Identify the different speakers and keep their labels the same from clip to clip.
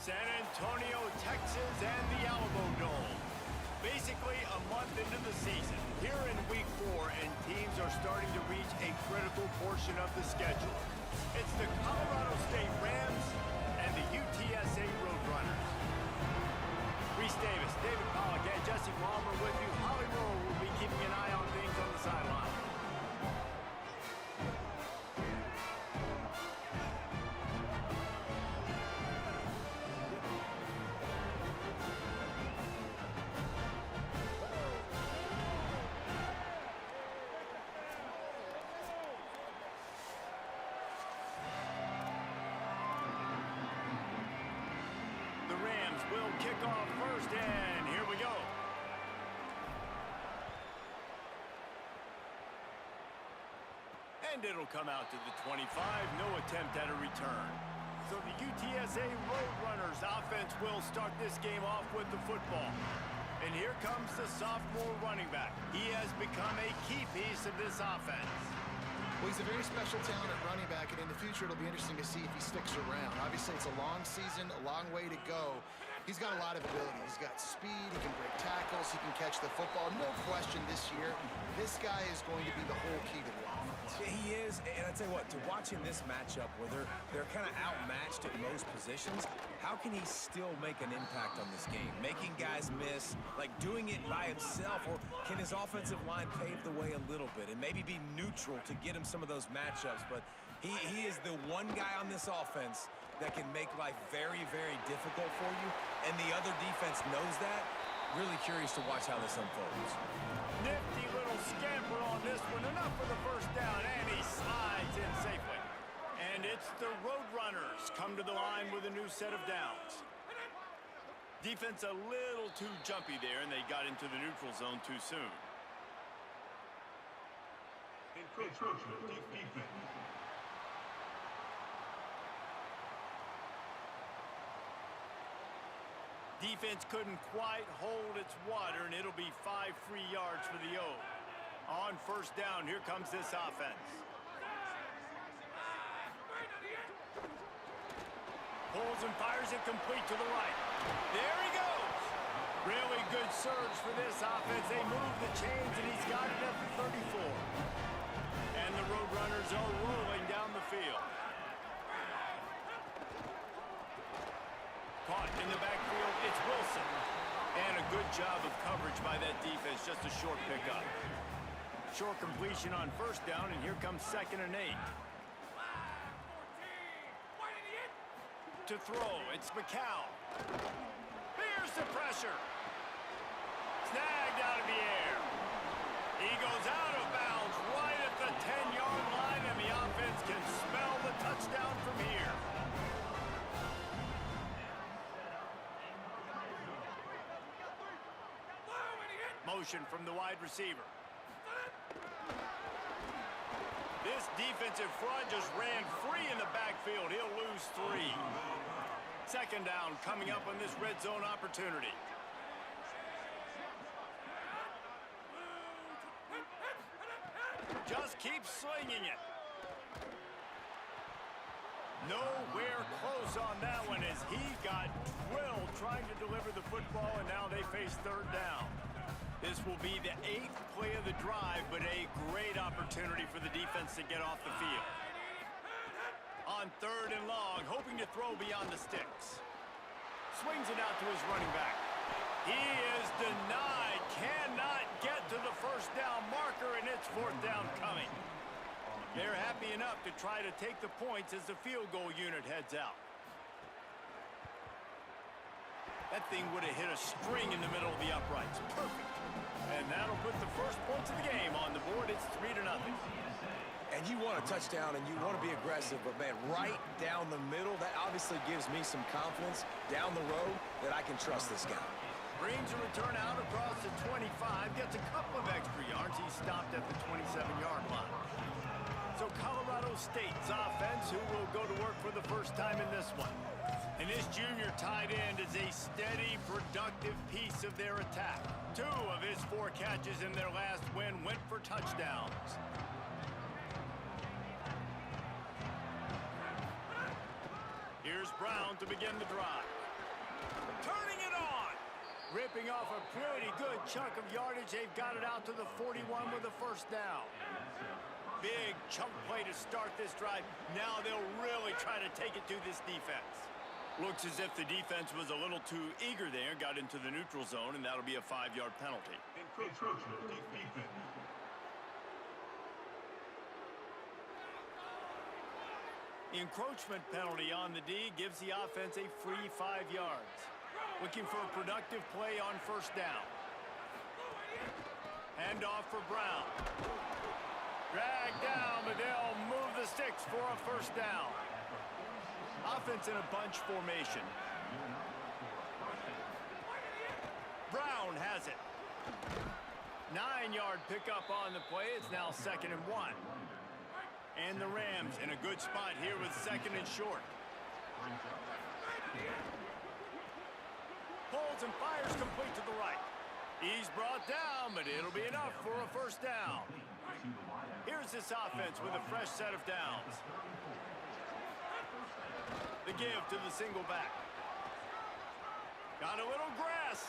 Speaker 1: San Antonio, Texas, and the Alamo Dome. Basically a month into the season, here in week 4, and teams are starting to reach a critical portion of the schedule. It's the Colorado State Rams and the UTSA Roadrunners. Reese Davis, David Pollack, and Jesse Palmer with you. Holly Rowe will be keeping an eye on things on the sideline. Will kick off first, and here we go. And it'll come out to the 25, no attempt at a return. So the UTSA Roadrunners offense will start this game off with the football. And here comes the sophomore running back. He has become a key piece of this offense.
Speaker 2: Well, he's a very special talent at running back, and in the future, it'll be interesting to see if he sticks around. Obviously, it's a long season, a long way to go. He's got a lot of ability. He's got speed, he can break tackles, he can catch the football. No question this year, this guy is going to be the whole key to the offense.
Speaker 3: He is, and I tell you what, to watch in this matchup where they're kind of outmatched at most positions, how can he still make an impact on this game? Making guys miss, like doing it by himself, or can his offensive line pave the way a little bit and maybe be neutral to get him some of those matchups? But he is the one guy on this offense that can make life very, very difficult for you, and the other defense knows that. Really curious to watch how this unfolds.
Speaker 1: Nifty little scamper on this one, enough for the first down, and he slides in safely. And it's the Roadrunners come to the line with a new set of downs. Defense a little too jumpy there, and they got into the neutral zone too soon.
Speaker 4: Encroachment, defense.
Speaker 1: Defense couldn't quite hold its water, and it'll be 5 free yards for the O. On first down, here comes this offense. Pulls and fires it complete to the right. There he goes. Really good surge for this offense. They move the chains, and he's got it at the 34. And the Roadrunners are rolling down the field. Caught in the backfield, it's Wilson. And a good job of coverage by that defense, just a short pickup. Short completion on first down, and here comes 2nd and 8. To throw, it's McCown. Here's the pressure. Snagged out of the air. He goes out of bounds right at the 10-yard line, and the offense can smell the touchdown from here. Motion from the wide receiver. This defensive front just ran free in the backfield. He'll lose 3. 2nd down coming up on this red zone opportunity. Just keep slinging it. Nowhere close on that one as he got drilled trying to deliver the football, and now they face 3rd down. This will be the 8th play of the drive, but a great opportunity for the defense to get off the field. On 3rd and long, hoping to throw beyond the sticks. Swings it out to his running back. He is denied, cannot get to the first down marker, and it's 4th down coming. They're happy enough to try to take the points as the field goal unit heads out. That thing would have hit a string in the middle of the uprights. Perfect. And that'll put the first points of the game on the board. It's 3-0.
Speaker 3: And you want a touchdown and you want to be aggressive, but man, right down the middle, that obviously gives me some confidence down the road that I can trust this guy.
Speaker 1: Brings a return out across the 25, gets a couple of extra yards. He stopped at the 27-yard line. So Colorado State's offense, who will go to work for the first time in this one. And this junior tight end is a steady, productive piece of their attack. 2 of his 4 catches in their last win went for touchdowns. Here's Brown to begin the drive. turning it on. Ripping off a pretty good chunk of yardage. They've got it out to the 41 with a first down. Big chunk play to start this drive. Now they'll really try to take it to this defense. Looks as if the defense was a little too eager there, got into the neutral zone, and that'll be a 5-yard penalty.
Speaker 4: Encroachment defense.
Speaker 1: Encroachment penalty on the D gives the offense a free 5 yards. Looking for a productive play on first down. Handoff for Brown. Drag down, but they'll move the sticks for a first down. Offense in a bunch formation. Brown has it. 9-yard pickup on the play. It's now 2nd and 1. And the Rams in a good spot here with 2nd and short. Pulls and fires complete to the right. He's brought down, but it'll be enough for a first down. Here's this offense with a fresh set of downs. The give to the single back. Got a little grass.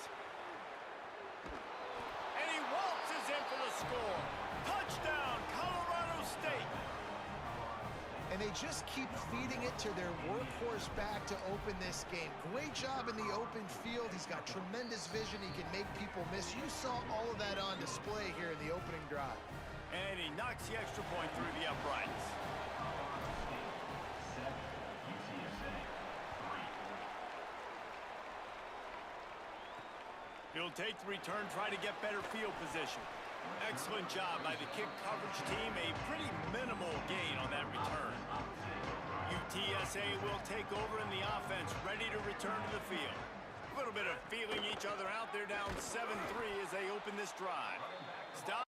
Speaker 1: And he waltzes in for the score. Touchdown, Colorado State.
Speaker 2: And they just keep feeding it to their workhorse back to open this game. Great job in the open field. He's got tremendous vision. He can make people miss. You saw all of that on display here in the opening drive.
Speaker 1: And he knocks the extra point through the uprights. He'll take the return, try to get better field position. Excellent job by the kick coverage team. A pretty minimal gain on that return. UTSA will take over in the offense, ready to return to the field. A little bit of feeling each other out. They're down 7-3 as they open this drive. Stop.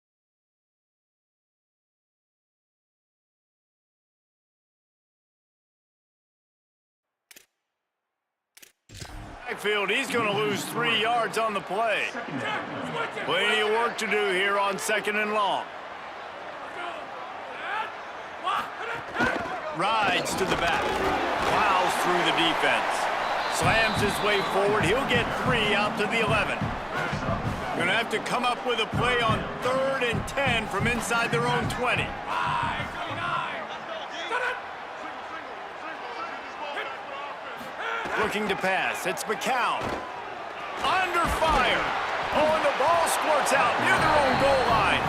Speaker 1: Backfield, he's going to lose 3 yards on the play. Plenty of work to do here on 2nd and long. Rides to the back. Plows through the defense. Slams his way forward. He'll get 3 out to the 11. Going to have to come up with a play on 3rd and 10 from inside their own 20. Looking to pass. It's McCown. Under fire. Oh, and the ball squirts out near their own goal line.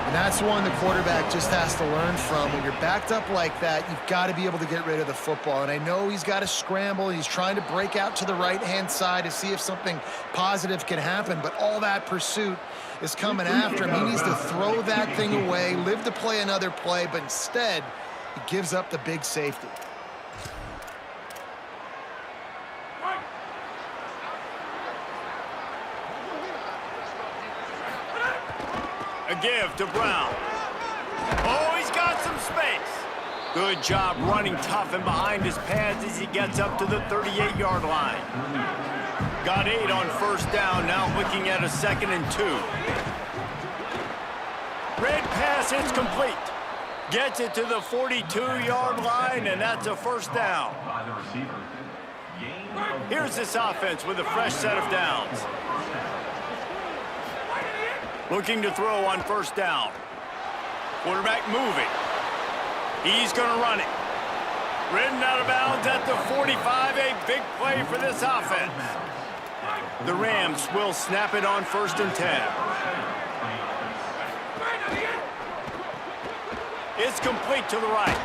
Speaker 2: And that's one the quarterback just has to learn from. When you're backed up like that, you've got to be able to get rid of the football. And I know he's got to scramble. He's trying to break out to the right-hand side to see if something positive can happen. But all that pursuit is coming after him. He needs to throw that thing away, live to play another play, but instead, he gives up the big safety.
Speaker 1: A give to Brown. Oh, he's got some space. Good job running tough and behind his pads as he gets up to the 38-yard line. Got 8 on first down, now looking at a 2nd and 2. Red pass, it's complete. Gets it to the 42-yard line, and that's a first down. Here's this offense with a fresh set of downs. Looking to throw on first down. Quarterback moving. He's going to run it. Ridden out of bounds at the 45. A big play for this offense. The Rams will snap it on 1st and 10. It's complete to the right.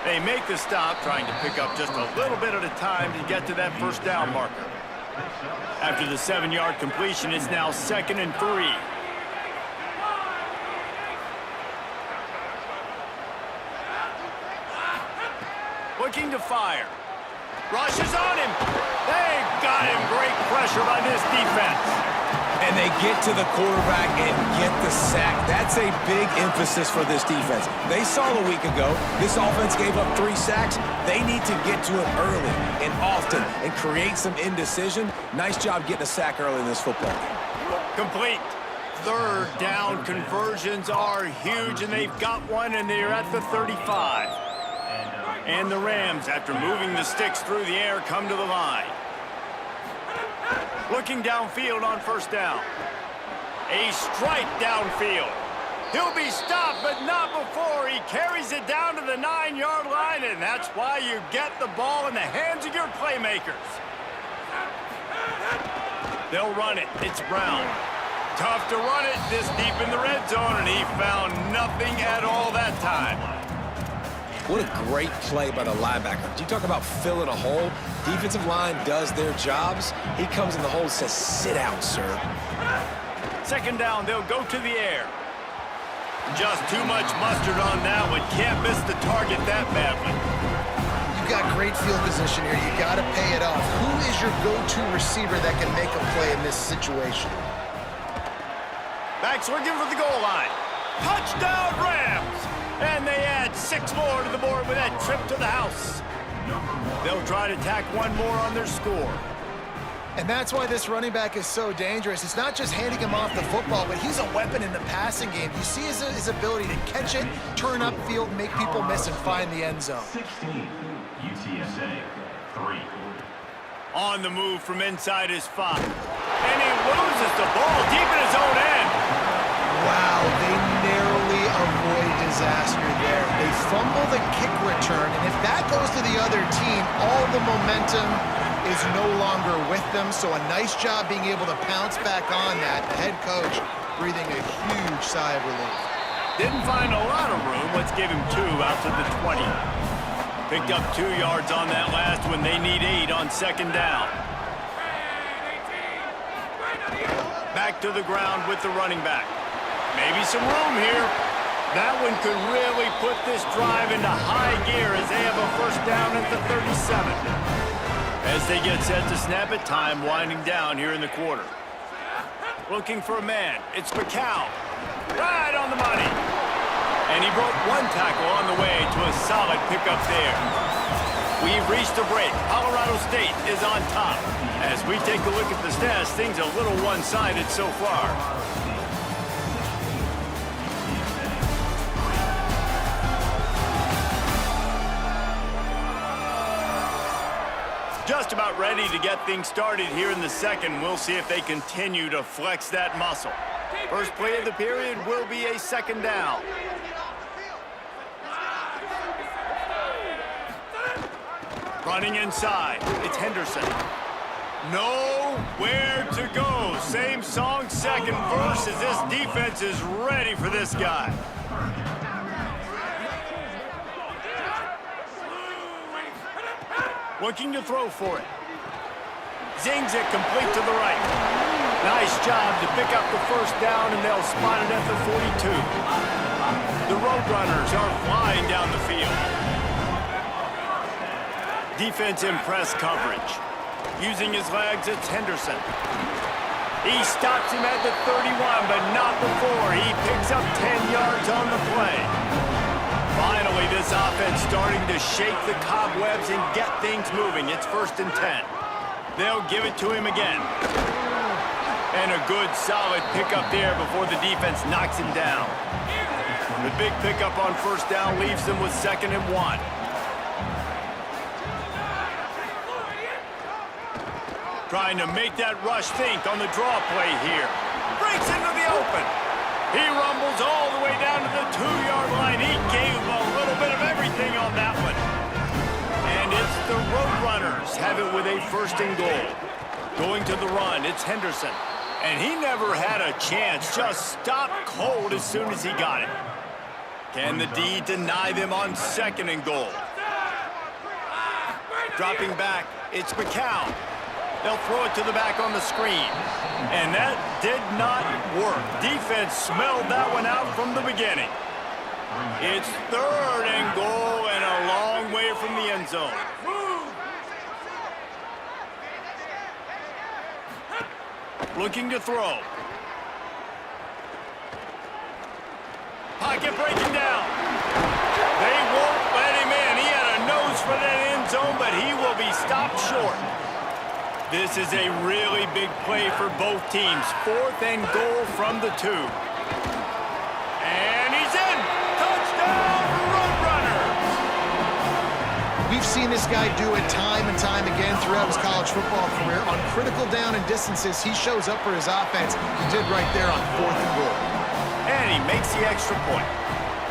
Speaker 1: They make the stop, trying to pick up just a little bit at a time to get to that first down marker. After the 7-yard completion, it's now 2nd and 3. Looking to fire. Rushes on him. They've got him. Great pressure by this defense.
Speaker 3: And they get to the quarterback and get the sack. That's a big emphasis for this defense. They saw a week ago, this offense gave up 3 sacks. They need to get to it early and often and create some indecision. Nice job getting a sack early in this football game.
Speaker 1: Complete. 3rd down conversions are huge, and they've got one, and they're at the 35. And the Rams, after moving the sticks through the air, come to the line. Looking downfield on first down. A strike downfield. He'll be stopped, but not before he carries it down to the 9-yard line, and that's why you get the ball in the hands of your playmakers. They'll run it. It's Brown. Tough to run it this deep in the red zone, and he found nothing at all that time.
Speaker 3: What a great play by the linebacker. You talk about filling a hole. Defensive line does their jobs. He comes in the hole and says, sit down, sir.
Speaker 1: Second down, they'll go to the air. Just too much mustard on that one. Can't miss the target that badly.
Speaker 2: You've got great field position here. You got to pay it off. Who is your go-to receiver that can make a play in this situation?
Speaker 1: Backs looking for the goal line. Touchdown, Rams! And they add 6 more to the board with that trip to the house. They'll try to tack one more on their score.
Speaker 2: And that's why this running back is so dangerous. It's not just handing him off the football, but he's a weapon in the passing game. You see his ability to catch it, turn upfield, make people miss, and find the end zone.
Speaker 4: 16, UTSA, 3.
Speaker 1: On the move from inside his 5. And he loses the ball deep in his own end.
Speaker 2: Wow, they narrowly avoid disaster there. They fumble the kick return, and if that goes to the other team, all the momentum is no longer with them, so a nice job being able to pounce back on that. The head coach breathing a huge sigh of relief.
Speaker 1: Didn't find a lot of room. Let's give him 2 out to the 20. Picked up 2 yards on that last one. They need 8 on second down. Back to the ground with the running back. Maybe some room here. That one could really put this drive into high gear as they have a first down at the 37. As they get set to snap it, time winding down here in the quarter. Looking for a man. It's McCown. Right on the money. And he broke 1 tackle on the way to a solid pickup there. We've reached a break. Colorado State is on top. As we take a look at the stats, things a little one-sided so far. Just about ready to get things started here in the second. We'll see if they continue to flex that muscle. First play of the period will be a second down. Running inside, it's Henderson. Nowhere to go. Same song, second verse, as this defense is ready for this guy. Looking to throw for it. Zings it complete to the right. Nice job to pick up the first down, and they'll spot it at the 42. The Roadrunners are flying down the field. Defense in press coverage. Using his legs, it's Henderson. He stops him at the 31, but not before he picks up 10 yards on the play. Finally, this offense starting to shake the cobwebs and get things moving. It's 1st and 10. They'll give it to him again. And a good, solid pickup there before the defense knocks him down. The big pickup on first down leaves them with 2nd and 1. Trying to make that rush think on the draw play here. Breaks into the open. He rumbles all the way down to the 2-yard line. He gave a little bit of everything on that one. And it's the Roadrunners have it with a 1st and goal. Going to the run, it's Henderson. And he never had a chance. Just stopped cold as soon as he got it. Can the D deny them on 2nd and goal? Dropping back, it's McCown. They'll throw it to the back on the screen. And that did not work. Defense smelled that one out from the beginning. It's 3rd and goal and a long way from the end zone. Looking to throw. Pocket breaking down. They won't let him in. He had a nose for that end zone, but he will be stopped short. This is a really big play for both teams. 4th and goal from the 2. And he's in. Touchdown, Roadrunners!
Speaker 2: We've seen this guy do it time and time again throughout his college football career. On critical down and distances, he shows up for his offense. He did right there on 4th and goal.
Speaker 1: And he makes the extra point.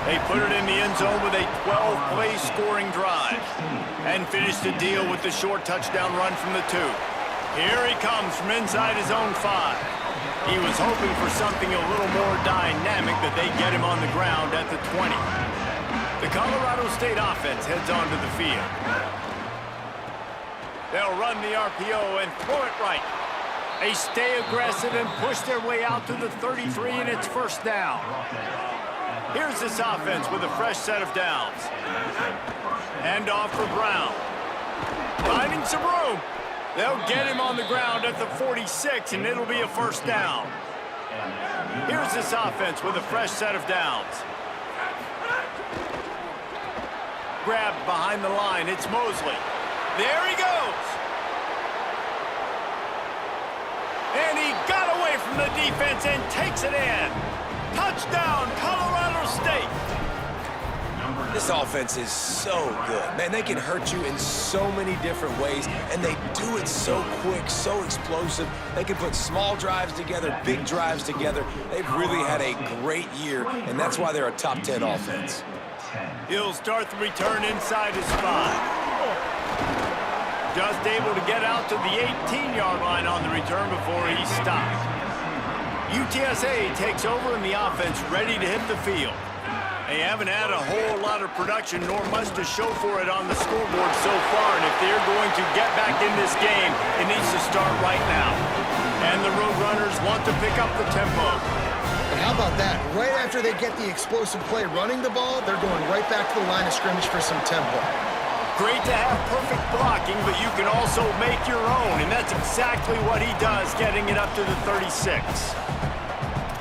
Speaker 1: They put it in the end zone with a 12-play scoring drive and finish the deal with the short touchdown run from the 2. Here he comes from inside his own 5. He was hoping for something a little more dynamic, but they get him on the ground at the 20. The Colorado State offense heads onto the field. They'll run the RPO and throw it right. They stay aggressive and push their way out to the 33, and it's first down. Here's this offense with a fresh set of downs. Hand off for Brown. Finding some room. They'll get him on the ground at the 46, and it'll be a first down. Here's this offense with a fresh set of downs. Grabbed behind the line. It's Mosley. There he goes. And he got away from the defense and takes it in. Touchdown, Colorado State.
Speaker 3: This offense is so good. Man, they can hurt you in so many different ways, and they do it so quick, so explosive. They can put small drives together, big drives together. They've really had a great year, and that's why they're a top 10 offense.
Speaker 1: He'll start the return inside his 5. Just able to get out to the 18-yard line on the return before he stopped. UTSA takes over in the offense, ready to hit the field. They haven't had a whole lot of production, nor much to show for it on the scoreboard so far, and if they're going to get back in this game, it needs to start right now. And the Roadrunners want to pick up the tempo.
Speaker 2: And how about that? Right after they get the explosive play running the ball, they're going right back to the line of scrimmage for some tempo.
Speaker 1: Great to have perfect blocking, but you can also make your own, and that's exactly what he does, getting it up to the 36.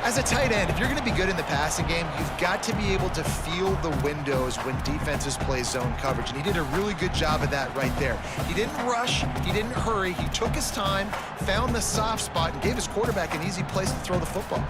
Speaker 2: As a tight end, if you're going to be good in the passing game, you've got to be able to feel the windows when defenses play zone coverage, and he did a really good job of that right there. He didn't rush, he didn't hurry, he took his time, found the soft spot, and gave his quarterback an easy place to throw the football.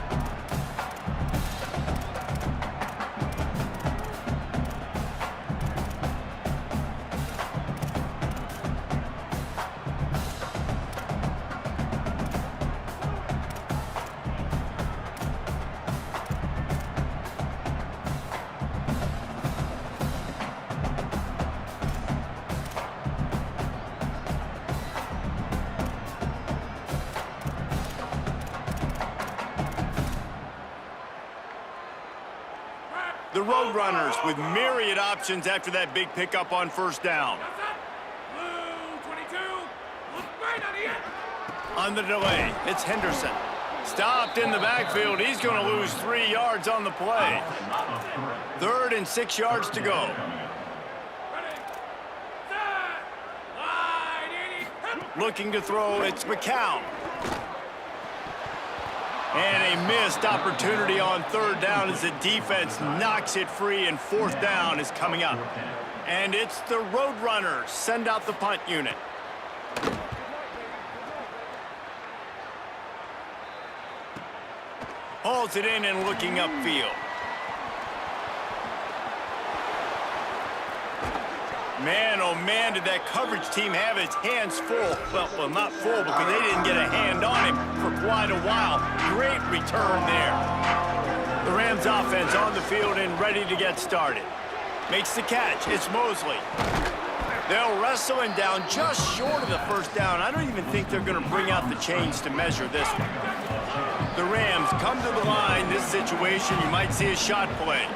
Speaker 1: The Roadrunners with myriad options after that big pickup on first down. On the delay, it's Henderson. Stopped in the backfield. He's going to lose 3 yards on the play. 3rd and 6 yards to go. Looking to throw, it's McCown. And a missed opportunity on 3rd down as the defense knocks it free, and 4th down is coming up. And it's the Roadrunners send out the punt unit. Hauls it in and looking upfield. Man, oh man, did that coverage team have its hands full. Well, not full because they didn't get a hand on him for quite a while. Great return there. The Rams offense on the field and ready to get started. Makes the catch. It's Mosley. They'll wrestle him down just short of the first down. I don't even think they're going to bring out the chains to measure this one. The Rams come to the line. This situation, you might see a shot play.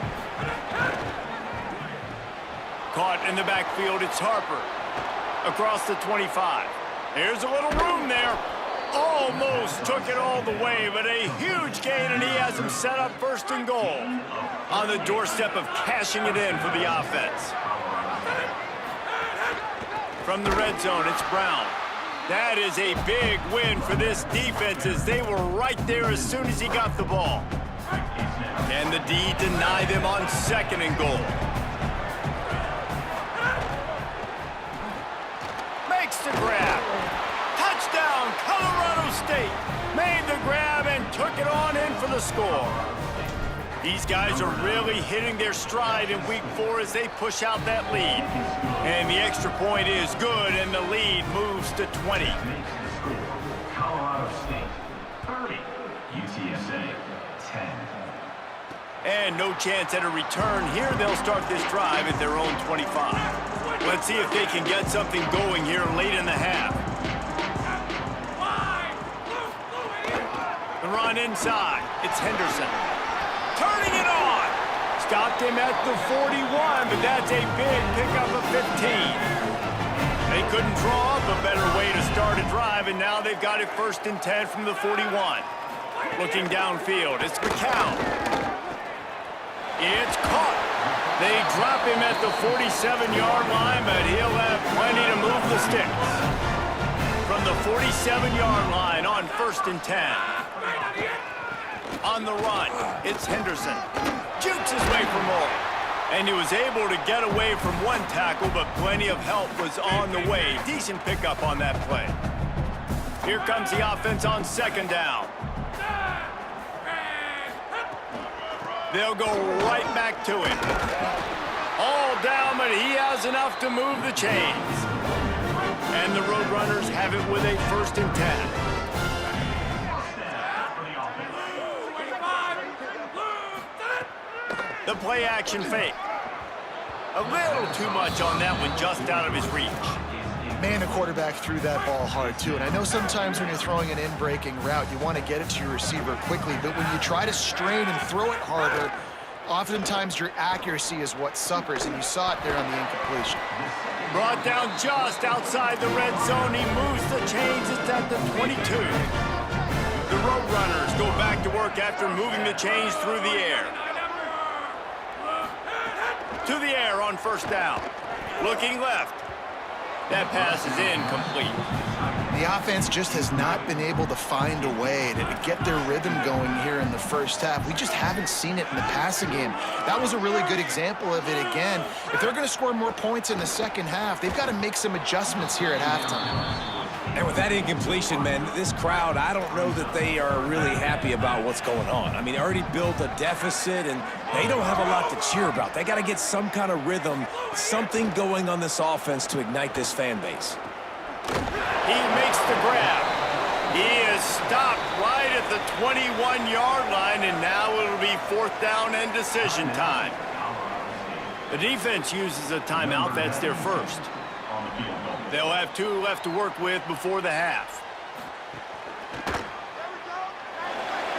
Speaker 1: Caught in the backfield, it's Harper. Across the 25. Here's a little room there. Almost took it all the way, but a huge gain, and he has him set up 1st and goal. On the doorstep of cashing it in for the offense. From the red zone, it's Brown. That is a big win for this defense as they were right there as soon as he got the ball. Can the D deny them on 2nd and goal? Makes the grab. Touchdown, Colorado State. Made the grab and took it on in for the score. These guys are really hitting their stride in week 4 as they push out that lead. And the extra point is good, and the lead moves to 20.
Speaker 4: Colorado State 30, UTSA 10.
Speaker 1: And no chance at a return here. They'll start this drive at their own 25. Let's see if they can get something going here late in the half. The run inside. It's Henderson. Turning it on. Stopped him at the 41, but that's a big pickup of 15. They couldn't draw up a better way to start a drive, and now they've got it 1st and 10 from the 41. Looking downfield, it's McCown. It's caught. They drop him at the 47-yard line, but he'll have plenty to move the sticks. From the 47-yard line on 1st and 10. On the run, it's Henderson. Jukes his way for more. And he was able to get away from one tackle, but plenty of help was on the way. Decent pickup on that play. Here comes the offense on 2nd down. They'll go right back to it. All down, but he has enough to move the chains. And the Roadrunners have it with a 1st and 10. The play-action fake. A little too much on that one, just out of his reach.
Speaker 2: Man, the quarterback threw that ball hard, too. And I know sometimes when you're throwing an in-breaking route, you want to get it to your receiver quickly. But when you try to strain and throw it harder, oftentimes your accuracy is what suffers, and you saw it there on the incompletion.
Speaker 1: Brought down just outside the red zone. He moves the chains. It's at the 22. The Roadrunners go back to work after moving the chains through the air. To the air on 1st down. Looking left. That pass is incomplete.
Speaker 2: The offense just has not been able to find a way to get their rhythm going here in the 1st half. We just haven't seen it in the passing game. That was a really good example of it again. If they're going to score more points in the 2nd half, they've got to make some adjustments here at halftime.
Speaker 3: And with that incompletion, man, this crowd, I don't know that they are really happy about what's going on. I mean, they already built a deficit, and they don't have a lot to cheer about. They got to get some kind of rhythm, something going on this offense to ignite this fan base.
Speaker 1: He makes the grab. He is stopped right at the 21-yard line, and now it'll be 4th down and decision time. The defense uses a timeout. That's their first. They'll have 2 left to work with before the half.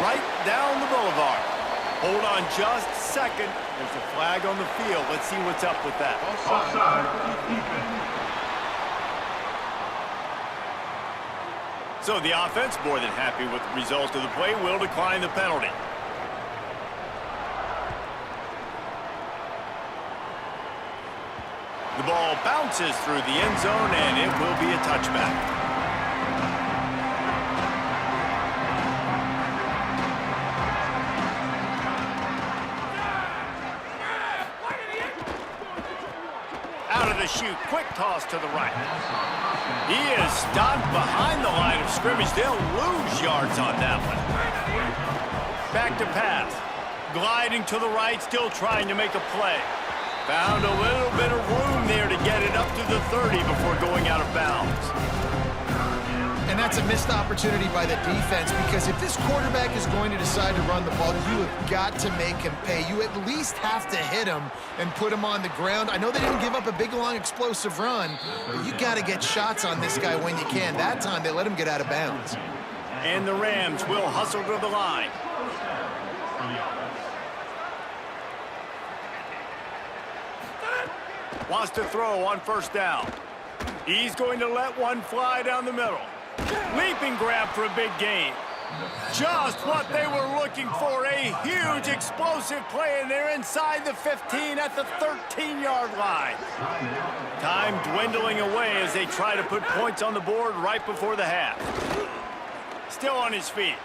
Speaker 1: Right down the boulevard. Hold on just a second. There's a flag on the field. Let's see what's up with that.
Speaker 4: Offside.
Speaker 1: So the offense, more than happy with the result of the play, will decline the penalty. The ball bounces through the end zone, and it will be a touchback. Out of the chute, quick toss to the right. He is stopped behind the line of scrimmage. They'll lose yards on that one. Back to pass. Gliding to the right, still trying to make a play. Found a little bit of room there to get it up to the 30 before going out of bounds.
Speaker 2: And that's a missed opportunity by the defense, because if this quarterback is going to decide to run the ball, you have got to make him pay. You at least have to hit him and put him on the ground. I know they didn't give up a big, long, explosive run, but you got to get shots on this guy when you can. That time, they let him get out of bounds.
Speaker 1: And the Rams will hustle to the line. Wants to throw on 1st down. He's going to let one fly down the middle. Leaping grab for a big gain. Just what they were looking for, a huge explosive play, and they're inside the 15 at the 13-yard line. Time dwindling away as they try to put points on the board right before the half. Still on his feet.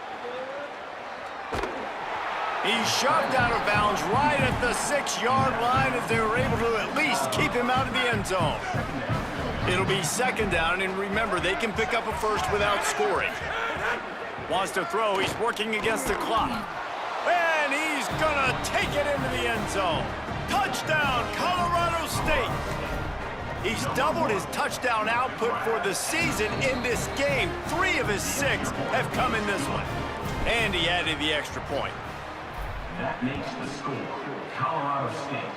Speaker 1: He's shoved out of bounds right at the 6-yard line as they were able to at least keep him out of the end zone. It'll be 2nd down, and remember, they can pick up a first without scoring. Wants to throw. He's working against the clock. And he's He's gonna take it into the end zone. Touchdown, Colorado State. He's doubled his touchdown output for the season in this game. 3 of his 6 have come in this one. And he added the extra point.
Speaker 4: That makes the score Colorado State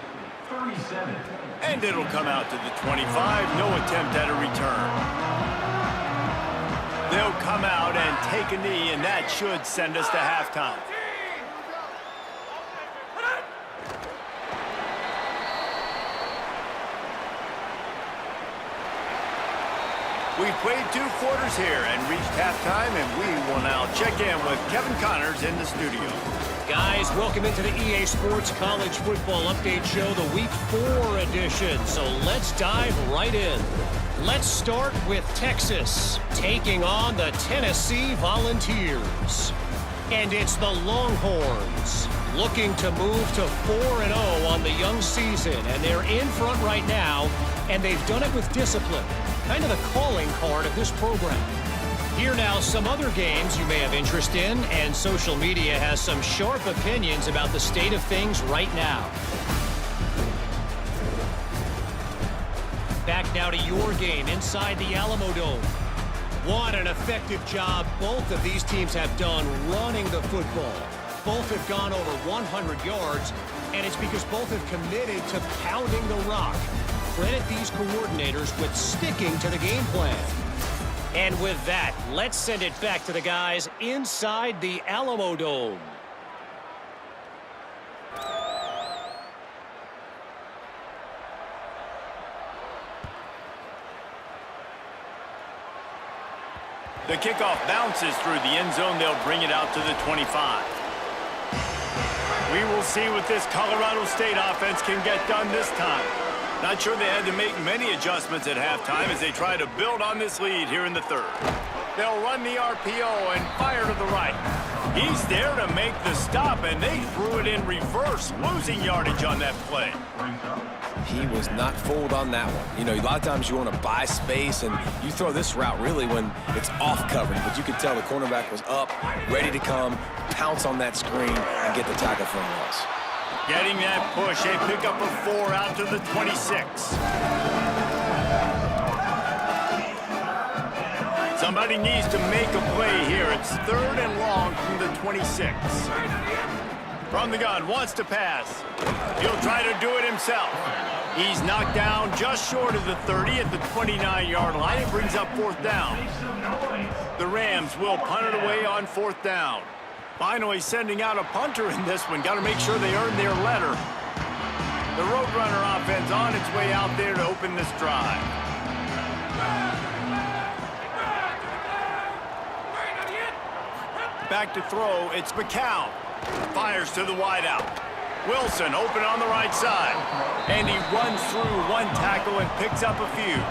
Speaker 4: 37.
Speaker 1: And it'll come out to the 25. No attempt at a return. They'll come out and take a knee, and that should send us to halftime. We've played 2 quarters here and reached halftime, and we will now check in with Kevin Connors in the studio.
Speaker 5: Guys, welcome into the EA Sports College Football Update Show, the Week 4 edition. So let's dive right in. Let's start with Texas taking on the Tennessee Volunteers. And it's the Longhorns looking to move to 4-0 on the young season. And they're in front right now, and they've done it with discipline. Kind of the calling card of this program. Here now, some other games you may have interest in, and social media has some sharp opinions about the state of things right now. Back now to your game inside the Alamo Dome. What an effective job both of these teams have done running the football. Both have gone over 100 yards, and it's because both have committed to pounding the rock. Credit these coordinators with sticking to the game plan. And with that, let's send it back to the guys inside the Alamo Dome.
Speaker 1: The kickoff bounces through the end zone. They'll bring it out to the 25. We will see what this Colorado State offense can get done this time. Not sure they had to make many adjustments at halftime as they try to build on this lead here in the 3rd. They'll run the RPO and fire to the right. He's there to make the stop, and they threw it in reverse, losing yardage on that play.
Speaker 3: He was not fooled on that one. You know, a lot of times you want to buy space, and you throw this route really when it's off coverage. But you could tell the cornerback was up, ready to come, pounce on that screen, and get the tackle for a loss.
Speaker 1: Getting that push, a pickup of 4 out to the 26. Somebody needs to make a play here. It's 3rd and long from the 26. From the gun, wants to pass. He'll try to do it himself. He's knocked down just short of the 30 at the 29-yard line. It brings up 4th down. The Rams will punt it away on 4th down. Finally sending out a punter in this one. Got to make sure they earn their letter. The Roadrunner offense on its way out there to open this drive. Back to throw, it's McCown. Fires to the wideout. Wilson open on the right side. And he runs through 1 tackle and picks up a few.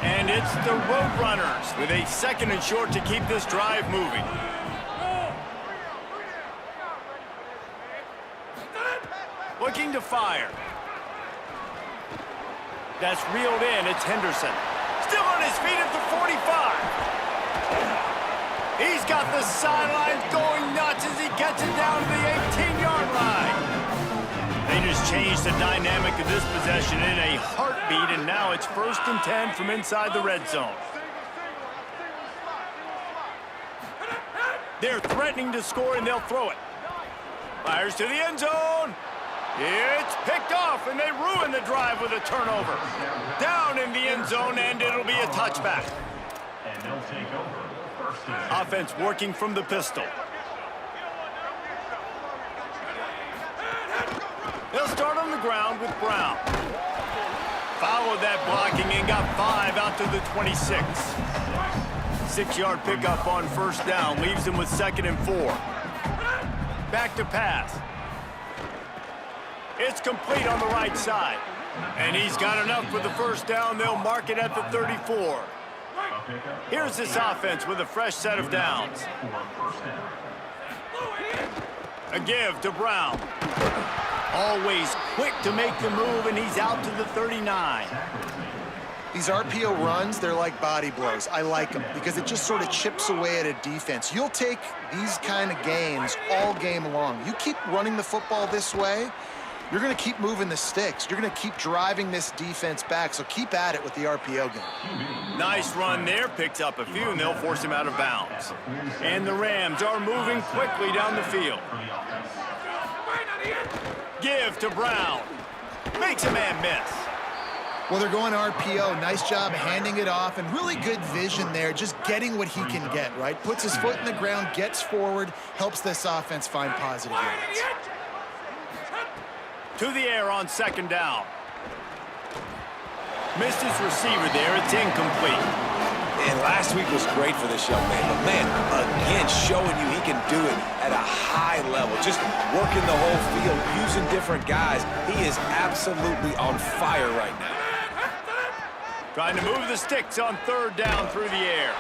Speaker 1: And it's the Roadrunners with a 2nd and short to keep this drive moving. Looking to fire. That's reeled in. It's Henderson. Still on his feet at the 45. He's got the sidelines going nuts as he gets it down to the 18-yard line. They just changed the dynamic of this possession in a heartbeat, and now it's 1st and 10 from inside the red zone. They're threatening to score, and they'll throw it. Fires to the end zone. It's picked off, and they ruin the drive with a turnover. Down in the end zone, and it'll be a touchback.
Speaker 4: And they'll take over.
Speaker 1: Offense working from the pistol. They'll start on the ground with Brown. Followed that blocking and got 5 out to the 26. 6-yard pickup on 1st down. Leaves him with 2nd and 4. Back to pass. It's complete on the right side. And he's got enough for the 1st down. They'll mark it at the 34. Here's this offense with a fresh set of downs. A give to Brown. Always quick to make the move, and he's out to the 39.
Speaker 2: These RPO runs, they're like body blows. I like them because it just sort of chips away at a defense. You'll take these kind of gains all game long. You keep running the football this way, you're going to keep moving the sticks. You're going to keep driving this defense back, so keep at it with the RPO game.
Speaker 1: Nice run there, picks up a few, and they'll force him out of bounds. And the Rams are moving quickly down the field. Give to Brown. Makes a man miss.
Speaker 2: Well, they're going RPO. Nice job handing it off, and really good vision there, just getting what he can get, right? Puts his foot in the ground, gets forward, helps this offense find positive yards.
Speaker 1: To the air on second down. Missed his receiver there. It's incomplete.
Speaker 3: And last week was great for this young man. But, man, again, showing you he can do it at a high level. Just working the whole field, using different guys. He is absolutely on fire right now.
Speaker 1: Trying to move the sticks on third down through the air.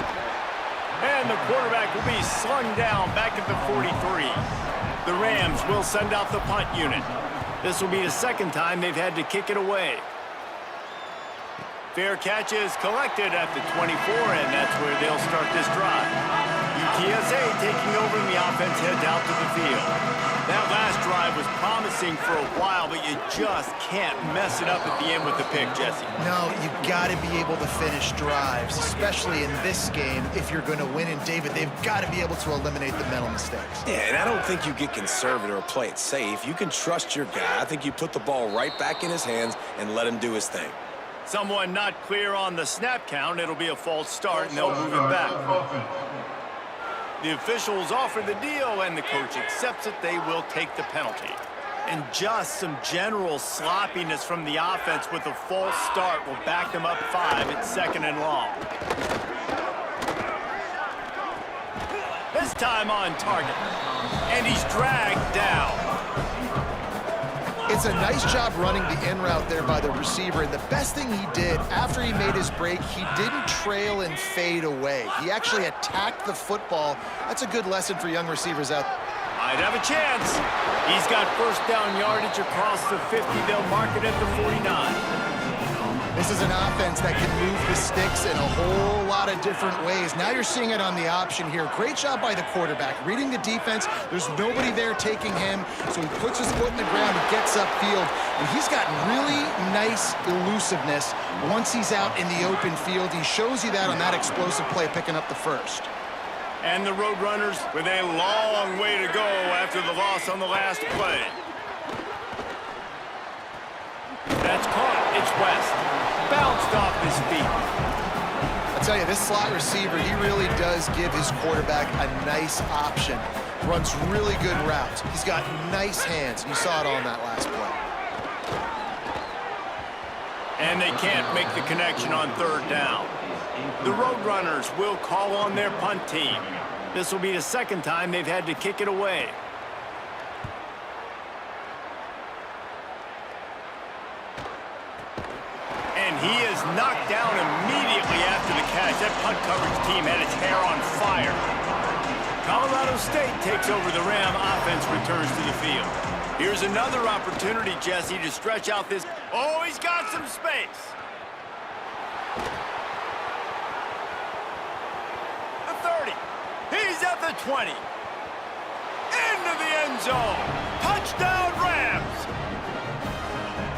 Speaker 1: And the quarterback will be slung down back at the 43. The Rams will send out the punt unit. This will be the second time they've had to kick it away. Fair catch is collected at the 24, and that's where they'll start this drive. UTSA taking over, and the offense heads out to the field. That last drive was promising for a while, but you just can't mess it up at the end with the pick, Jesse.
Speaker 2: No, you've got to be able to finish drives, especially in this game if you're going to win. And, David, they've got to be able to eliminate the mental mistakes.
Speaker 3: Yeah, and I don't think you get conservative or play it safe. You can trust your guy. I think you put the ball right back in his hands and let him do his thing.
Speaker 1: Someone not clear on the snap count. It'll be a false start, and they'll move it back. The officials offer the deal, and the coach accepts it. They will take the penalty. And just some general sloppiness from the offense with a false start will back them up 5 at second and long. This time on target. And he's dragged down.
Speaker 2: It's a nice job running the in route there by the receiver, and the best thing he did after he made his break, he didn't trail and fade away. He actually attacked the football. That's a good lesson for young receivers out there.
Speaker 1: Might have a chance. He's got first down yardage across the 50. They'll mark it at the 49.
Speaker 2: This is an offense that can move the sticks in a whole lot of different ways. Now you're seeing it on the option here. Great job by the quarterback. Reading the defense, there's nobody there taking him, so he puts his foot in the ground and gets upfield. And he's got really nice elusiveness once he's out in the open field. He shows you that on that explosive play, picking up the first.
Speaker 1: And the Roadrunners with a long way to go after the loss on the last play. That's caught. It's West. Bounced off his feet.
Speaker 2: I tell you, this slot receiver, he really does give his quarterback a nice option. Runs really good routes. He's got nice hands. You saw it on that last play.
Speaker 1: And they can't make the connection on third down. The Roadrunners will call on their punt team. This will be the second time they've had to kick it away. And he is knocked down immediately after the catch. That punt coverage team had its hair on fire. Colorado State takes over the Ram. Offense returns to the field. Here's another opportunity, Jesse, to stretch out this. Oh, he's got some space. The 30. He's at the 20. Into the end zone. Touchdown, Rams.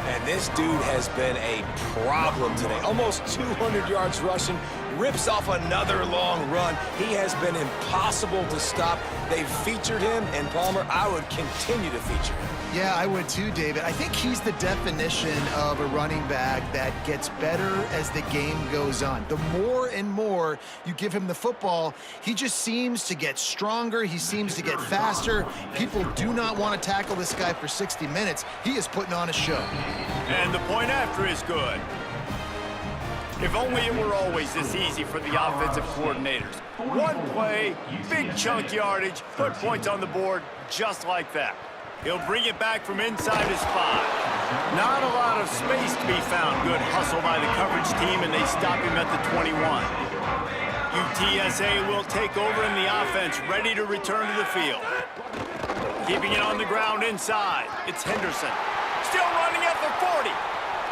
Speaker 3: And this dude has been a problem today. Almost 200 yards rushing, rips off another long run. He has been impossible to stop. They've featured him, and Palmer, I would continue to feature him.
Speaker 2: Yeah, I would too, David. I think he's the definition of a running back that gets better as the game goes on. The more and more you give him the football, he just seems to get stronger. He seems to get faster. People do not want to tackle this guy for 60 minutes. He is putting on a show.
Speaker 1: And the point after is good. If only it were always this easy for the offensive coordinators. One play, big chunk yardage, put points on the board just like that. He'll bring it back from inside his 5. Not a lot of space to be found. Good hustle by the coverage team, and they stop him at the 21. UTSA will take over in the offense, ready to return to the field. Keeping it on the ground inside. It's Henderson. Still running at the 40.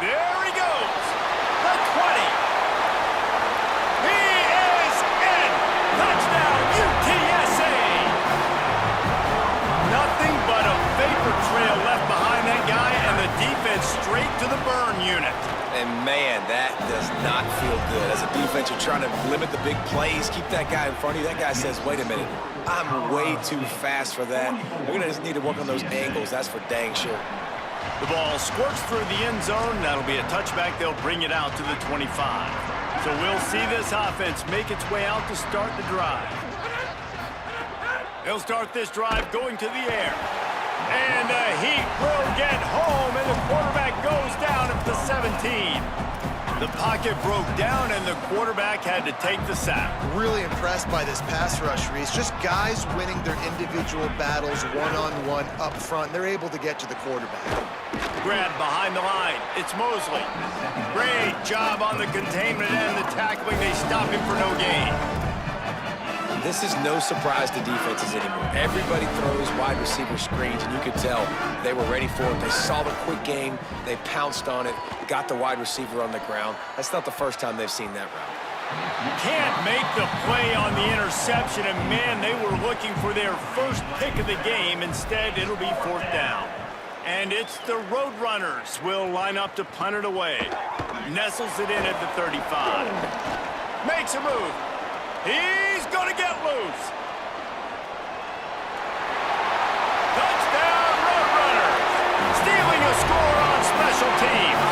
Speaker 1: There he goes. The 20. straight to the burn unit.
Speaker 3: And, man, that does not feel good. As a defense, you're trying to limit the big plays, keep that guy in front of you. That guy says, wait a minute, I'm way too fast for that. We're going to just need to work on those angles. That's for dang sure.
Speaker 1: The ball squirts through the end zone. That'll be a touchback. They'll bring it out to the 25. So we'll see this offense make its way out to start the drive. They'll start this drive going to the air. And the Heat will get home, and the quarterback goes down at the 17. The pocket broke down, and the quarterback had to take the sack.
Speaker 2: Really impressed by this pass rush, Reese. Just guys winning their individual battles one-on-one up front. They're able to get to the quarterback.
Speaker 1: Grab behind the line. It's Mosley. Great job on the containment and the tackling. They stop him for no gain.
Speaker 3: This is no surprise to defenses anymore. Everybody throws wide receiver screens, and you could tell they were ready for it. They saw the quick game. They pounced on it, got the wide receiver on the ground. That's not the first time they've seen that route.
Speaker 1: Can't make the play on the interception, and, man, they were looking for their first pick of the game. Instead, it'll be fourth down. And it's the Roadrunners will line up to punt it away. Nestles it in at the 35. Makes a move. He's going to get loose. Touchdown, Roadrunners. Stealing a score on special teams.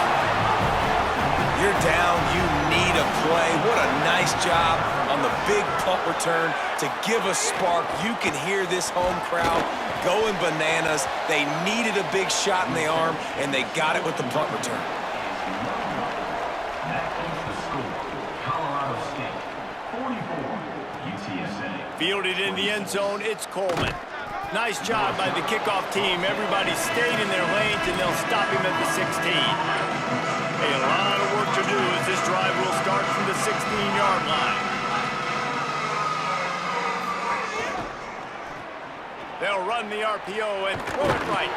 Speaker 3: You're down. You need a play. What a nice job on the big punt return to give a spark. You can hear this home crowd going bananas. They needed a big shot in the arm, and they got it with the punt return.
Speaker 1: Fielded in the end zone, it's Coleman. Nice job by the kickoff team. Everybody stayed in their lanes, and they'll stop him at the 16. A lot of work to do as this drive will start from the 16-yard line. They'll run the RPO and throw it right.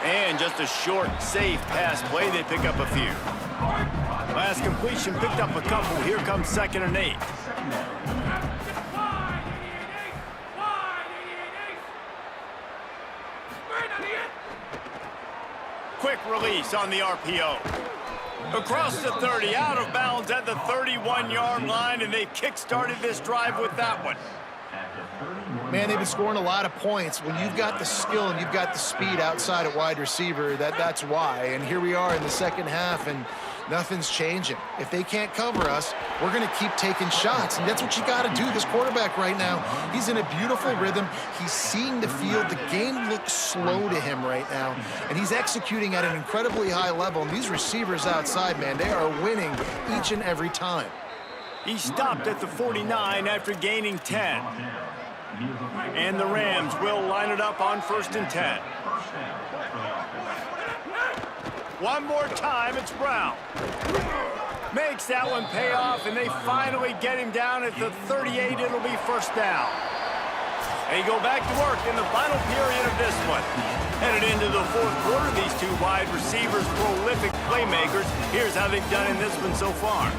Speaker 1: And just a short, safe pass play. They pick up a few. Last completion picked up a couple. Here comes 2nd and 8. Quick release on the RPO. Across the 30, out of bounds at the 31-yard line, and they kick-started this drive with that one.
Speaker 2: Man, they've been scoring a lot of points. When you've got the skill and you've got the speed outside at wide receiver, that's why. And here we are in the second half, and nothing's changing. If they can't cover us, we're going to keep taking shots, and that's what you got to do. This quarterback right now, he's in a beautiful rhythm. He's seeing the field. The game looks slow to him right now, and he's executing at an incredibly high level. And these receivers outside, man, they are winning each and every time.
Speaker 1: He stopped at the 49 after gaining 10. And the Rams will line it up on 1st and 10. One more time, it's Brown. Makes that one pay off, and they finally get him down at the 38. It'll be 1st down. They go back to work in the final period of this one. Headed into the 4th quarter, these two wide receivers, prolific playmakers. Here's how they've done in this one so far.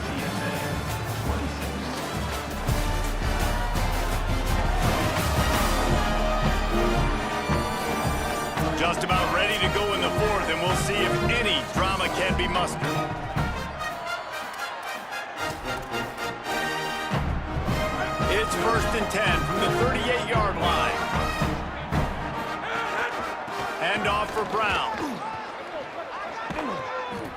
Speaker 1: Just about ready to go in the 4th, and we'll see if any drama can be mustered. It's 1st and 10 from the 38-yard line. Hand off for Brown.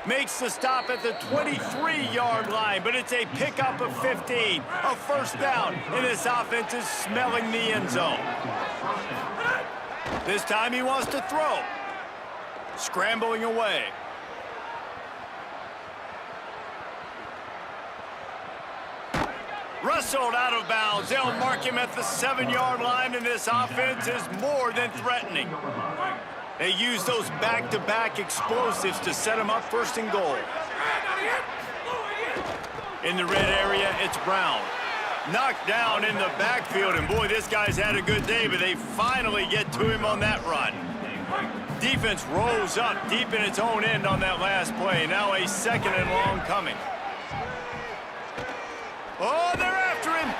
Speaker 1: Makes the stop at the 23-yard line, but it's a pickup of 15. A 1st down, and this offense is smelling the end zone. This time he wants to throw. Scrambling away. Wrestled out of bounds. They'll mark him at the 7-yard line, and this offense is more than threatening. They use those back-to-back explosives to set him up 1st and goal. In the red area, it's Brown. Knocked down in the backfield, and boy, this guy's had a good day, but they finally get to him on that run. Defense rolls up deep in its own end on that last play. Now a 2nd and long coming. Oh, they're after him.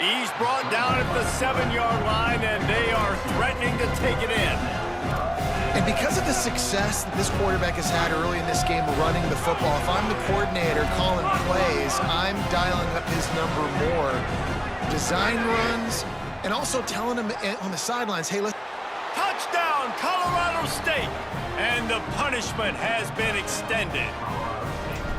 Speaker 1: He's brought down at the 7-yard line, and they are threatening to take it in.
Speaker 2: And because of the success that this quarterback has had early in this game running the football, if I'm the coordinator calling plays, I'm dialing up his number more. Design runs, and also telling him on the sidelines, hey, let's...
Speaker 1: Touchdown, Colorado State! And the punishment has been extended.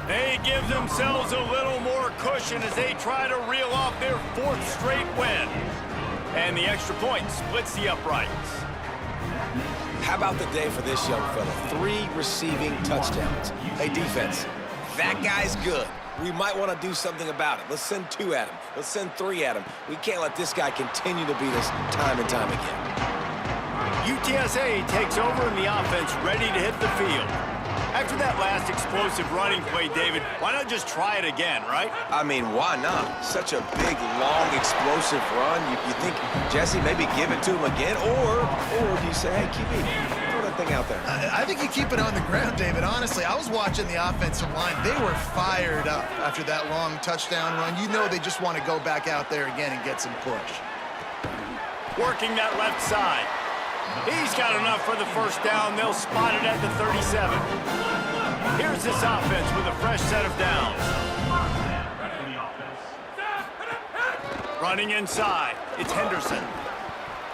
Speaker 1: They give themselves a little more cushion as they try to reel off their 4th straight win. And the extra point splits the uprights.
Speaker 3: How about the day for this young fella? 3 receiving touchdowns. Hey, defense, that guy's good. We might want to do something about it. Let's send 2 at him. Let's send 3 at him. We can't let this guy continue to beat us time and time again.
Speaker 1: UTSA takes over in the offense, ready to hit the field. After that last explosive running play, David, why not just try it again, right?
Speaker 3: I mean, why not? Such a big, long, explosive run. You think, Jesse, maybe give it to him again? Or do you say, hey, keep it, throw that thing out there?
Speaker 2: I think you keep it on the ground, David. Honestly, I was watching the offensive line. They were fired up after that long touchdown run. You know they just want to go back out there again and get some push.
Speaker 1: Working that left side. He's got enough for the first down. They'll spot it at the 37. Here's this offense with a fresh set of downs. Running inside, it's Henderson.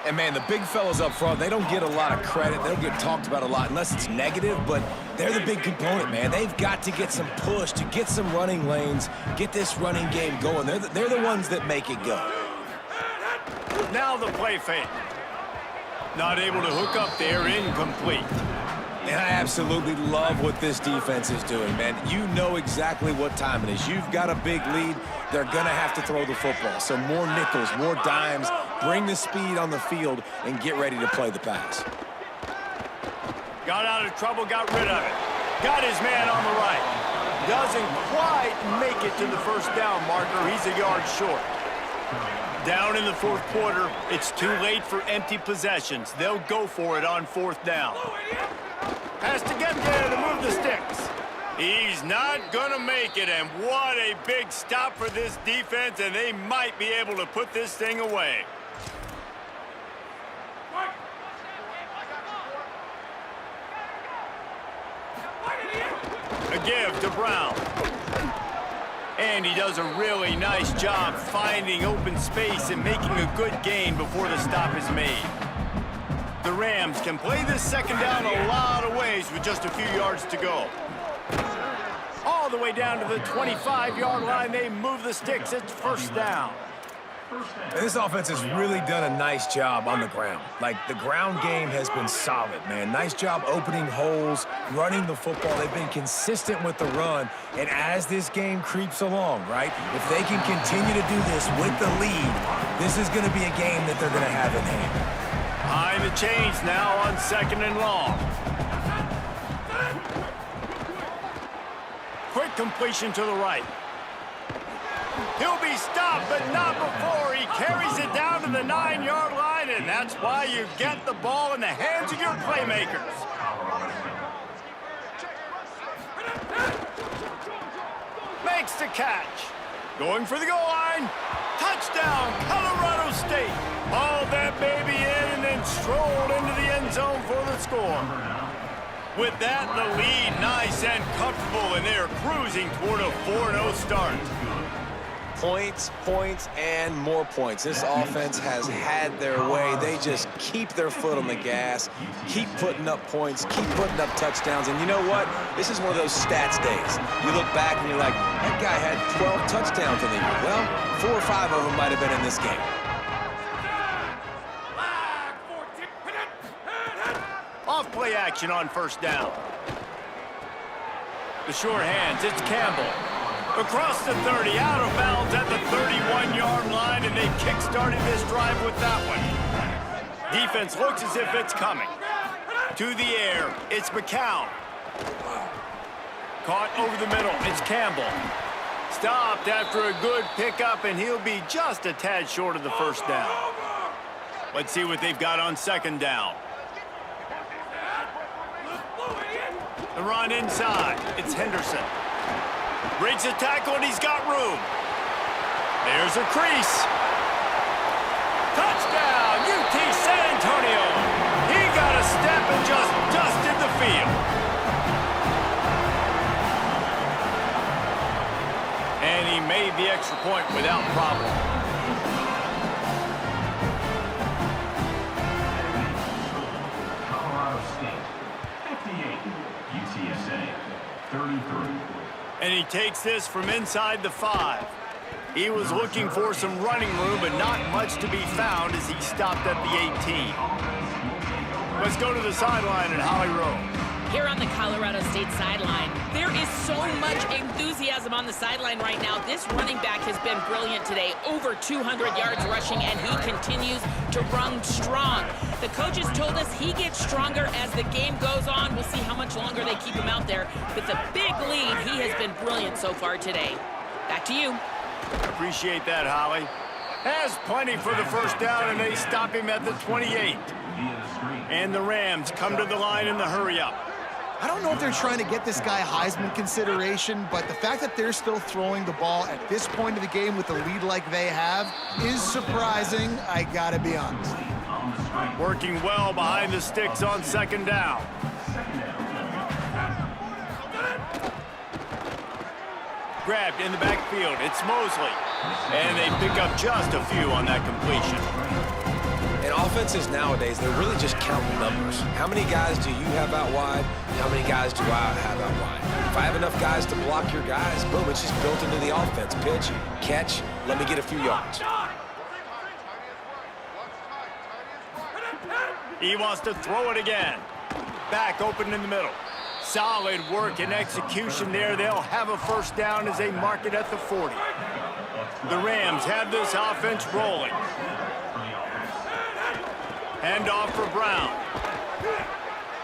Speaker 3: And, man, the big fellas up front, they don't get a lot of credit. They don't get talked about a lot unless it's negative, but they're the big component, man. They've got to get some push, to get some running lanes, get this running game going. They're the ones that make it go.
Speaker 1: Now the play fake. Not able to hook up there, incomplete.
Speaker 3: And I absolutely love what this defense is doing, man. You know exactly what time it is. You've got a big lead. They're going to have to throw the football. So more nickels, more dimes, bring the speed on the field, and get ready to play the pass.
Speaker 1: Got out of trouble, got rid of it. Got his man on the right. Doesn't quite make it to the first down marker. He's a yard short. Down in the 4th quarter, it's too late for empty possessions. They'll go for it on 4th down. Has to get there to move the sticks. He's not gonna make it, and what a big stop for this defense, and they might be able to put this thing away. A give to Brown. And he does a really nice job finding open space and making a good gain before the stop is made. The Rams can play this second down a lot of ways with just a few yards to go. All the way down to the 25-yard line, they move the sticks. It's first down.
Speaker 3: And this offense has really done a nice job on the ground. Like, the ground game has been solid, man. Nice job opening holes, running the football. They've been consistent with the run. And as this game creeps along, right, if they can continue to do this with the lead, this is going to be a game that they're going to have in hand.
Speaker 1: Behind the chains now on 2nd and long. Quick completion to the right. He'll be stopped, but not before. He carries it down to the 9-yard line, and that's why you get the ball in the hands of your playmakers. Makes the catch. Going for the goal line. Touchdown, Colorado State. Hauled that baby in and then strolled into the end zone for the score. With that, the lead nice and comfortable, and they're cruising toward a 4-0 start.
Speaker 3: Points, points, and more points. This offense has had their way. They just keep their foot on the gas, keep putting up points, keep putting up touchdowns. And you know what? This is one of those stats days. You look back and you're like, that guy had 12 touchdowns in the year. Well, 4 or 5 of them might have been in this game.
Speaker 1: Off play action on first down. The short hands, it's Campbell. Across the 30, out of bounds at the 31-yard line, and they kick-started this drive with that one. Defense looks as if it's coming. To the air, it's McCown. Caught over the middle, it's Campbell. Stopped after a good pickup, and he'll be just a tad short of the first down. Let's see what they've got on 2nd down. The run inside, it's Henderson. Breaks a tackle, and he's got room. There's a crease. Touchdown, UT San Antonio. He got a step and just dusted the field. And he made the extra point without problem.
Speaker 4: Colorado State, 58. UTSA, 33.
Speaker 1: And he takes this from inside the 5. He was looking for some running room, but not much to be found as he stopped at the 18. Let's go to the sideline at Holly Rowe.
Speaker 6: Here on the Colorado State sideline, there is so much enthusiasm on the sideline right now. This running back has been brilliant today. Over 200 yards rushing, and he continues to run strong. The coaches told us he gets stronger as the game goes on. We'll see how much longer they keep him out there. With a big lead, he has been brilliant so far today. Back to you.
Speaker 1: Appreciate that, Holly. Has plenty for the first down, and they stop him at the 28. And the Rams come to the line in the hurry-up.
Speaker 2: I don't know if they're trying to get this guy Heisman consideration, but the fact that they're still throwing the ball at this point of the game with the lead like they have is surprising, I gotta be honest.
Speaker 1: Working well behind the sticks on second down. Grabbed in the backfield, it's Mosley. And they pick up just a few on that completion.
Speaker 3: And offenses nowadays, they're really just counting numbers. How many guys do you have out wide? How many guys do I have out wide? If I have enough guys to block your guys, boom, it's just built into the offense. Pitch, catch, let me get a few yards.
Speaker 1: He wants to throw it again. Back open in the middle. Solid work and execution there. They'll have a first down as they mark it at the 40. The Rams have this offense rolling. Hand off for Brown.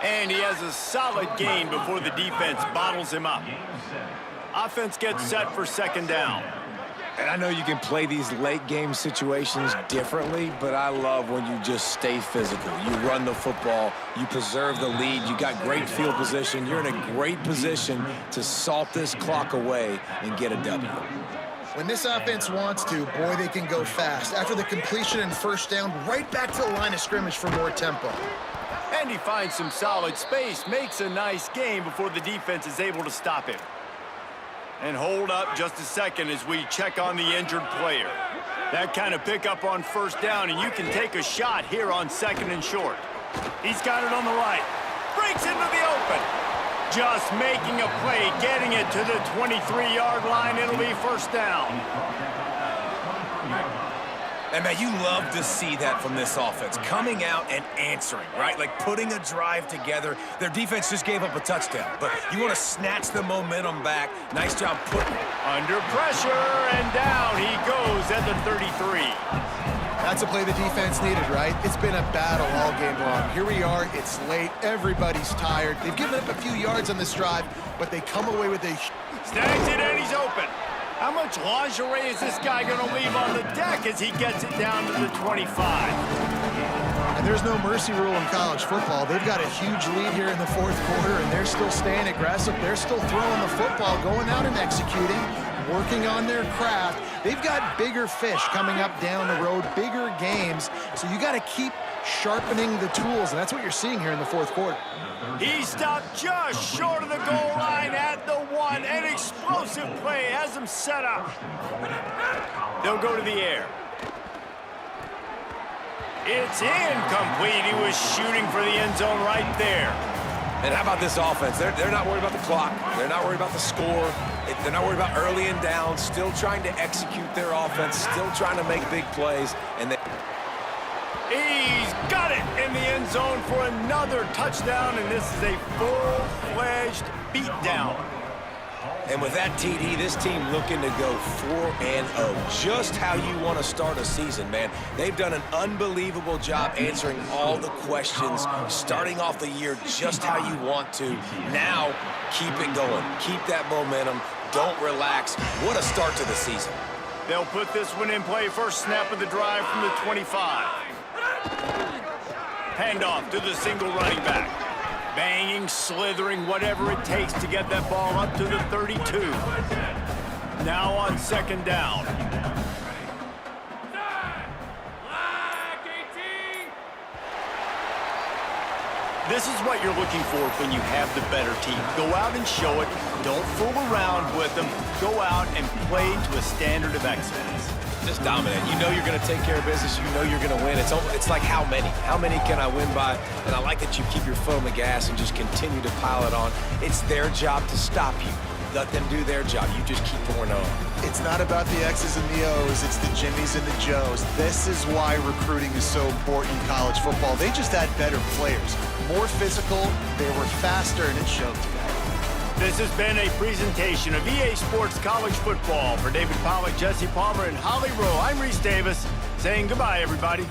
Speaker 1: And he has a solid gain before the defense bottles him up. Offense gets set for second down.
Speaker 3: And I know you can play these late game situations differently, but I love when you just stay physical. You run the football, you preserve the lead, you got great field position. You're in a great position to salt this clock away and get a W.
Speaker 2: When this offense wants to, boy, they can go fast. After the completion and first down, right back to the line of scrimmage for more tempo.
Speaker 1: And he finds some solid space, makes a nice game before the defense is able to stop him. And hold up just a second as we check on the injured player. That kind of pickup on first down, and you can take a shot here on second and short. He's got it on the right. Breaks into the open. Just making a play, getting it to the 23-yard line. It'll be first down.
Speaker 3: And, man, you love to see that from this offense. Coming out and answering, right? Like putting a drive together. Their defense just gave up a touchdown, but you want to snatch the momentum back. Nice job putting it.
Speaker 1: Under pressure, and down he goes at the 33.
Speaker 2: That's a play the defense needed, right? It's been a battle all game long. Here we are, it's late, everybody's tired. They've given up a few yards on this drive, but they come away with a...
Speaker 1: Snags it, and he's open. How much lingerie is this guy going to leave on the deck as he gets it down to the 25?
Speaker 2: And there's no mercy rule in college football. They've got a huge lead here in the fourth quarter, and they're still staying aggressive. They're still throwing the football, going out and executing, working on their craft. They've got bigger fish coming up down the road, bigger games, so you got to keep sharpening the tools, and that's what you're seeing here in the fourth quarter.
Speaker 1: He stopped just short of the goal line at the 1. An explosive play has him set up. They'll go to the air. It's incomplete. He was shooting for the end zone right there.
Speaker 3: And how about this offense? They're not worried about the clock. They're not worried about the score. They're not worried about early and down. Still trying to execute their offense. Still trying to make big plays. And
Speaker 1: he's got it in the end zone for another touchdown, and this is a full-fledged beatdown.
Speaker 3: And with that TD, this team looking to go 4-0. Just how you want to start a season, man. They've done an unbelievable job answering all the questions, starting off the year just how you want to. Now, keep it going. Keep that momentum. Don't relax. What a start to the season.
Speaker 1: They'll put this one in play. First snap of the drive from the 25. Handoff to the single running back. Banging, slithering, whatever it takes to get that ball up to the 32. Now on second down. This is what you're looking for when you have the better team. Go out and show it. Don't fool around with them. Go out and play to a standard of excellence.
Speaker 3: Just dominate. You know you're going to take care of business. You know you're going to win. It's like how many? How many can I win by? And I like that you keep your foot on the gas and just continue to pile it on. It's their job to stop you. Let them do their job. You just keep pouring on.
Speaker 2: It's not about the X's and the O's. It's the Jimmies and the Joes. This is why recruiting is so important in college football. They just had better players. More physical. They were faster, and it showed today.
Speaker 1: This has been a presentation of EA Sports College Football. For David Pollack, Jesse Palmer, and Holly Rowe, I'm Reese Davis saying goodbye, everybody.